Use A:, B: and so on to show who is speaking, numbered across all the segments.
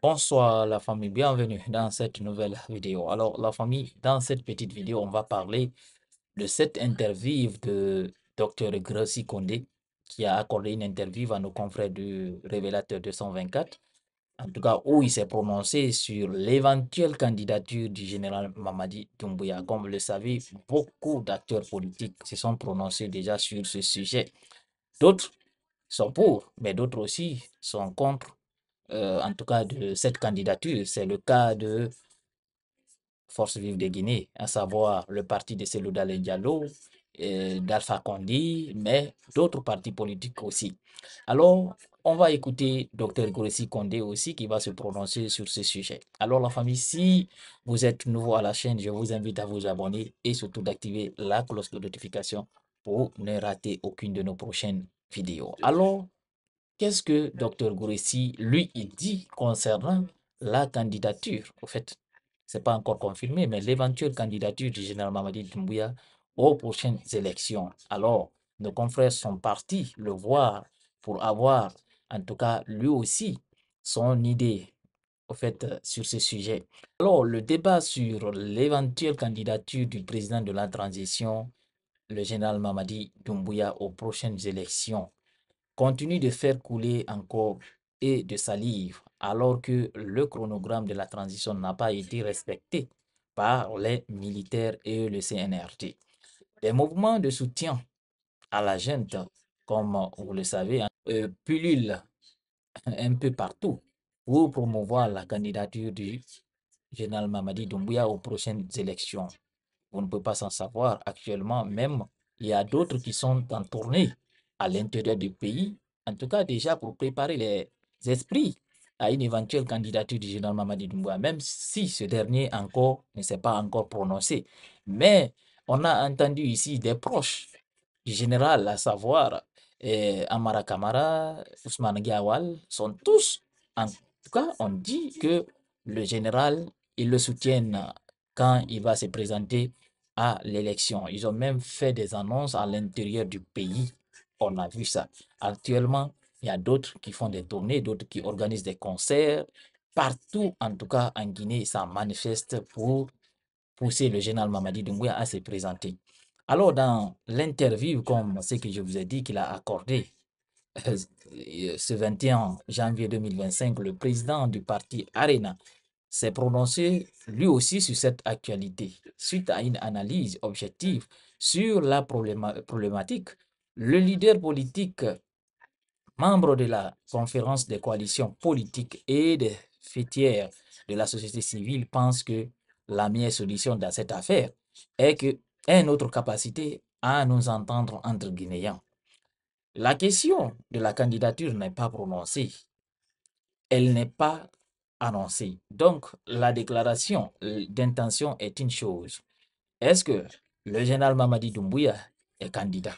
A: Bonsoir la famille, bienvenue dans cette nouvelle vidéo. Alors la famille, dans cette petite vidéo, on va parler de cette interview de Dr. Grossi Condé qui a accordé une interview à nos confrères du Révélateur 224, en tout cas où il s'est prononcé sur l'éventuelle candidature du général Mamadi Doumbouya. Comme vous le savez, beaucoup d'acteurs politiques se sont prononcés déjà sur ce sujet. D'autres sont pour, mais d'autres aussi sont contre en tout cas de cette candidature. C'est le cas de Force Vive de Guinée, à savoir le parti de Cellou Dalein Diallo, d'Alpha Condé, mais d'autres partis politiques aussi. Alors, on va écouter Dr Goressi Condé aussi qui va se prononcer sur ce sujet. Alors la famille, si vous êtes nouveau à la chaîne, je vous invite à vous abonner et surtout d'activer la cloche de notification pour ne rater aucune de nos prochaines vidéos. Alors, qu'est-ce que Dr Gouressi, lui, il dit concernant la candidature? Au fait, c'est pas encore confirmé, mais l'éventuelle candidature du général Mamadi Doumbouya aux prochaines élections. Alors, nos confrères sont partis le voir pour avoir, en tout cas, lui aussi, son idée, au fait, sur ce sujet. Alors, le débat sur l'éventuelle candidature du président de la transition, le général Mamadi Doumbouya, aux prochaines élections continue de faire couler encore et de salive alors que le chronogramme de la transition n'a pas été respecté par les militaires et le CNRD. Des mouvements de soutien à la junte, comme vous le savez, pullulent un peu partout pour promouvoir la candidature du général Mamadi Doumbouya aux prochaines élections. On ne peut pas s'en savoir actuellement, même il y a d'autres qui sont en tournée à l'intérieur du pays, en tout cas déjà pour préparer les esprits à une éventuelle candidature du général Mamadi Doumbouya, même si ce dernier encore ne s'est pas encore prononcé. Mais on a entendu ici des proches du général, à savoir Amara Kamara, Ousmane Gawal, sont tous, en tout cas, on dit que le général, ils le soutiennent quand il va se présenter à l'élection. Ils ont même fait des annonces à l'intérieur du pays. On a vu ça. Actuellement, il y a d'autres qui font des tournées, d'autres qui organisent des concerts. Partout, en tout cas en Guinée, ça manifeste pour pousser le général Mamadi Doumbouya à se présenter. Alors, dans l'interview, comme ce que je vous ai dit qu'il a accordé ce 21 janvier 2025, le président du parti Arena s'est prononcé lui aussi sur cette actualité. Suite à une analyse objective sur la problématique, le leader politique, membre de la conférence des coalitions politiques et des fêtières de la société civile, pense que la meilleure solution dans cette affaire est que une autre capacité à nous entendre entre Guinéens. La question de la candidature n'est pas prononcée, elle n'est pas annoncée. Donc, la déclaration d'intention est une chose. Est-ce que le général Mamadi Doumbouya est candidat?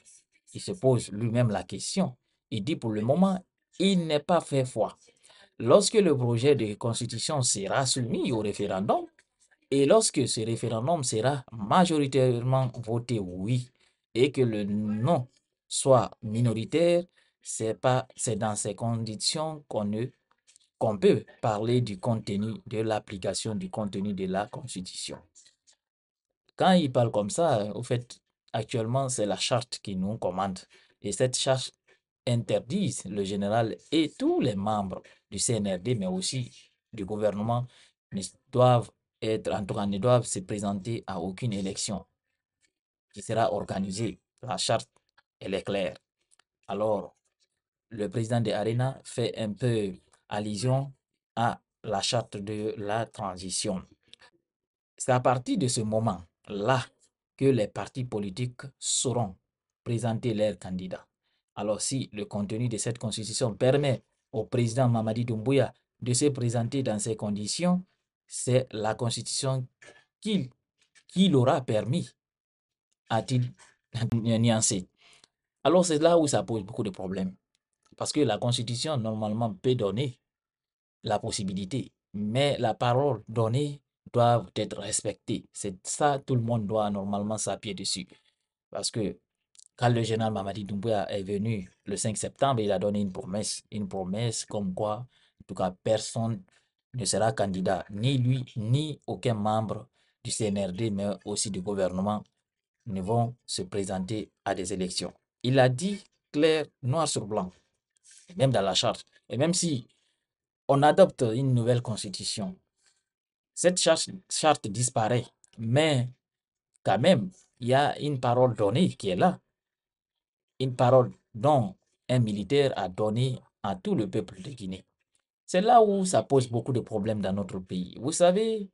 A: Il se pose lui-même la question. Il dit pour le moment, il n'est pas fait foi. Lorsque le projet de constitution sera soumis au référendum et lorsque ce référendum sera majoritairement voté oui et que le non soit minoritaire, c'est dans ces conditions qu'on peut parler du contenu, de l'application du contenu de la Constitution. Quand il parle comme ça, au fait, actuellement, c'est la charte qui nous commande. Et cette charte interdit le général et tous les membres du CNRD, mais aussi du gouvernement, ne doivent être, en tout cas, ne doivent se présenter à aucune élection qui sera organisée. La charte, elle est claire. Alors, le président de Arena fait un peu allusion à la charte de la transition. C'est à partir de ce moment-là que les partis politiques sauront présenter leurs candidats. Alors si le contenu de cette constitution permet au président Mamadi Doumbouya de se présenter dans ces conditions, c'est la constitution qui l'aura permis, a-t-il nuancé. Alors c'est là où ça pose beaucoup de problèmes. Parce que la constitution, normalement, peut donner la possibilité, mais la parole donnée doit être respectée. C'est ça, tout le monde doit normalement s'appuyer dessus. Parce que quand le général Mamadi Doumbouya est venu le 5 septembre, il a donné une promesse comme quoi, en tout cas, personne ne sera candidat, ni lui, ni aucun membre du CNRD, mais aussi du gouvernement, ne vont se présenter à des élections. Il a dit clair, noir sur blanc, même dans la charte. Et même si on adopte une nouvelle constitution, cette charte disparaît, mais quand même, il y a une parole donnée qui est là, une parole dont un militaire a donné à tout le peuple de Guinée. C'est là où ça pose beaucoup de problèmes dans notre pays. Vous savez,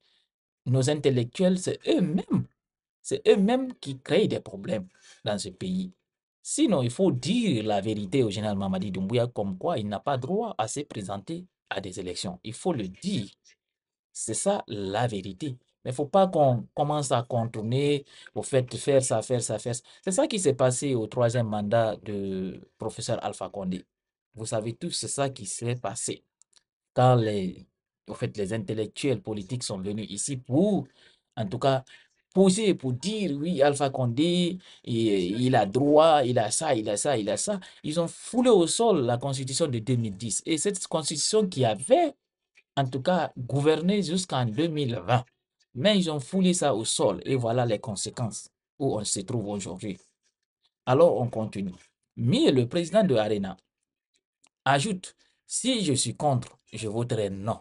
A: nos intellectuels, c'est eux-mêmes qui créent des problèmes dans ce pays. Sinon, il faut dire la vérité au général Mamadi Doumbouya comme quoi il n'a pas droit à se présenter à des élections. Il faut le dire. C'est ça la vérité. Mais il ne faut pas qu'on commence à contourner au fait de faire ça, faire ça, faire ça. C'est ça qui s'est passé au troisième mandat de professeur Alpha Condé. Vous savez tous, c'est ça qui s'est passé quand les intellectuels politiques sont venus ici pour, en tout cas, poser, pour dire, oui, Alpha Condé, il a droit, il a ça, il a ça, il a ça. Ils ont foulé au sol la constitution de 2010. Et cette constitution qui avait, en tout cas, gouverné jusqu'en 2020. Mais ils ont foulé ça au sol. Et voilà les conséquences où on se trouve aujourd'hui. Alors, on continue. Mais le président de Arena ajoute, si je suis contre, je voterai non.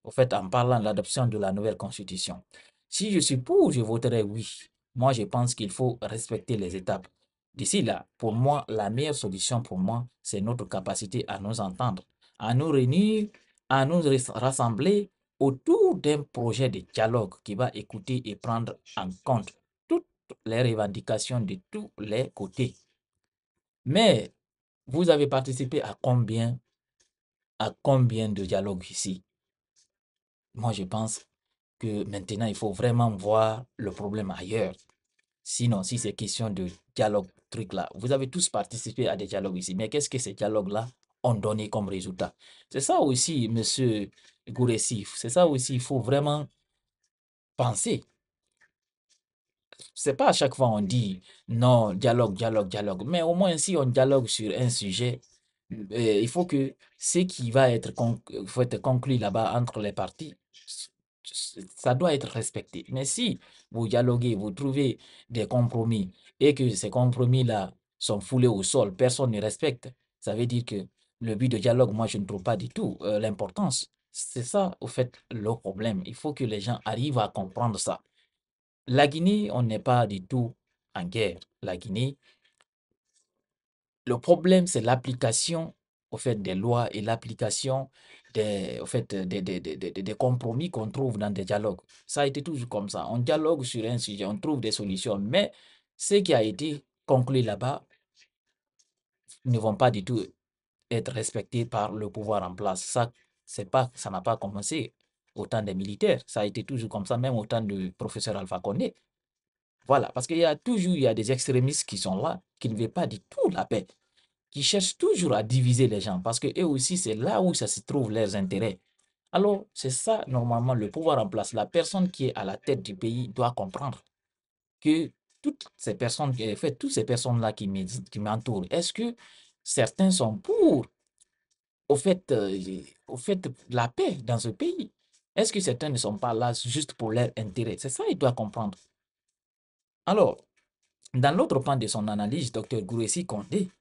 A: Au fait, en parlant de l'adoption de la nouvelle constitution. Si je suis pour, je voterai oui. Moi, je pense qu'il faut respecter les étapes. D'ici là, pour moi, la meilleure solution pour moi, c'est notre capacité à nous entendre, à nous réunir, à nous rassembler autour d'un projet de dialogue qui va écouter et prendre en compte toutes les revendications de tous les côtés. Mais vous avez participé à combien de dialogues ici? Moi, je pense que maintenant, il faut vraiment voir le problème ailleurs. Sinon, si c'est question de dialogue, truc là, vous avez tous participé à des dialogues ici, mais qu'est-ce que ces dialogues-là ont donné comme résultat? C'est ça aussi, monsieur Gouressi, c'est ça aussi, il faut vraiment penser. C'est pas à chaque fois on dit non, dialogue, dialogue, dialogue, mais au moins si on dialogue sur un sujet, il faut que ce qui va être, faut être conclu là-bas entre les parties, ça doit être respecté. Mais si vous dialoguez, vous trouvez des compromis et que ces compromis-là sont foulés au sol, personne ne respecte, ça veut dire que le but de dialogue, moi, je ne trouve pas du tout l'importance. C'est ça, au fait, le problème. Il faut que les gens arrivent à comprendre ça. La Guinée, on n'est pas du tout en guerre. La Guinée, le problème, c'est l'application au fait des lois et l'application au fait, des compromis qu'on trouve dans des dialogues. Ça a été toujours comme ça. On dialogue sur un sujet, on trouve des solutions, mais ce qui a été conclu là-bas ne vont pas du tout être respectés par le pouvoir en place. Ça, ça n'a pas commencé au temps des militaires. Ça a été toujours comme ça, même au temps du professeur Alpha Condé. Voilà, parce qu'il y a toujours il y a des extrémistes qui sont là, qui ne veulent pas du tout la paix, qui cherchent toujours à diviser les gens, parce que eux aussi, c'est là où ça se trouve leurs intérêts. Alors, c'est ça, normalement, le pouvoir en place. La personne qui est à la tête du pays doit comprendre que toutes ces personnes, en fait, toutes ces personnes-là qui m'entourent, est-ce que certains sont pour, au fait, la paix dans ce pays? Est-ce que certains ne sont pas là juste pour leur intérêt? C'est ça, il doit comprendre. Alors, dans l'autre pan de son analyse, Dr Gouressi Condé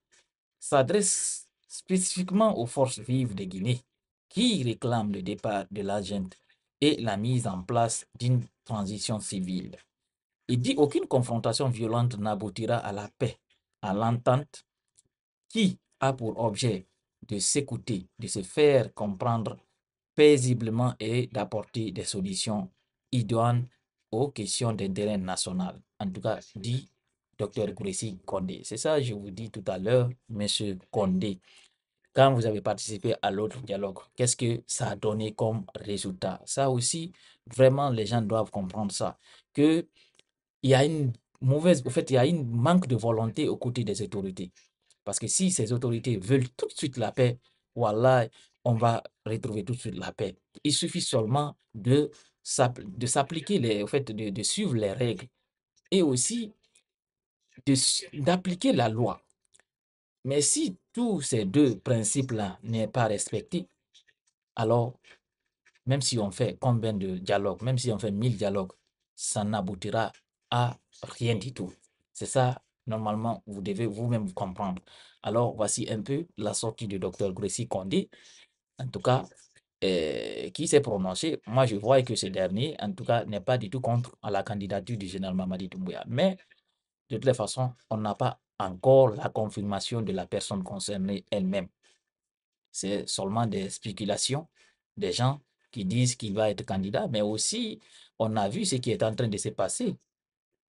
A: s'adresse spécifiquement aux forces vives de Guinée qui réclament le départ de l'agent et la mise en place d'une transition civile. Il dit aucune confrontation violente n'aboutira à la paix, à l'entente qui a pour objet de s'écouter, de se faire comprendre paisiblement et d'apporter des solutions idoines aux questions d'intérêt national. En tout cas, dit Dr Gouressi Condé. C'est ça, je vous dis tout à l'heure, Monsieur Condé. Quand vous avez participé à l'autre dialogue, qu'est-ce que ça a donné comme résultat? Ça aussi, vraiment, les gens doivent comprendre ça. Que il y a une mauvaise, au fait, il y a un manque de volonté aux côtés des autorités. Parce que si ces autorités veulent tout de suite la paix, voilà, on va retrouver tout de suite la paix. Il suffit seulement de s'appliquer au fait, de suivre les règles et aussi d'appliquer la loi. Mais si tous ces deux principes-là n'est pas respecté, alors même si on fait combien de dialogues, même si on fait 1000 dialogues, ça n'aboutira à rien du tout. C'est ça, normalement, vous devez vous-même comprendre. Alors, voici un peu la sortie du docteur Grécy Condé, en tout cas, qui s'est prononcé. Moi, je vois que ce dernier, en tout cas, n'est pas du tout contre à la candidature du général Mamadi Doumbouya. Mais, de toutes les façons, on n'a pas encore la confirmation de la personne concernée elle-même. C'est seulement des spéculations des gens qui disent qu'il va être candidat, mais aussi, on a vu ce qui est en train de se passer.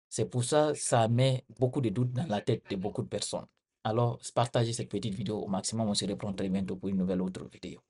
A: C'est pour ça, ça met beaucoup de doutes dans la tête de beaucoup de personnes. Alors, partagez cette petite vidéo au maximum. On se reprend très bientôt pour une nouvelle autre vidéo.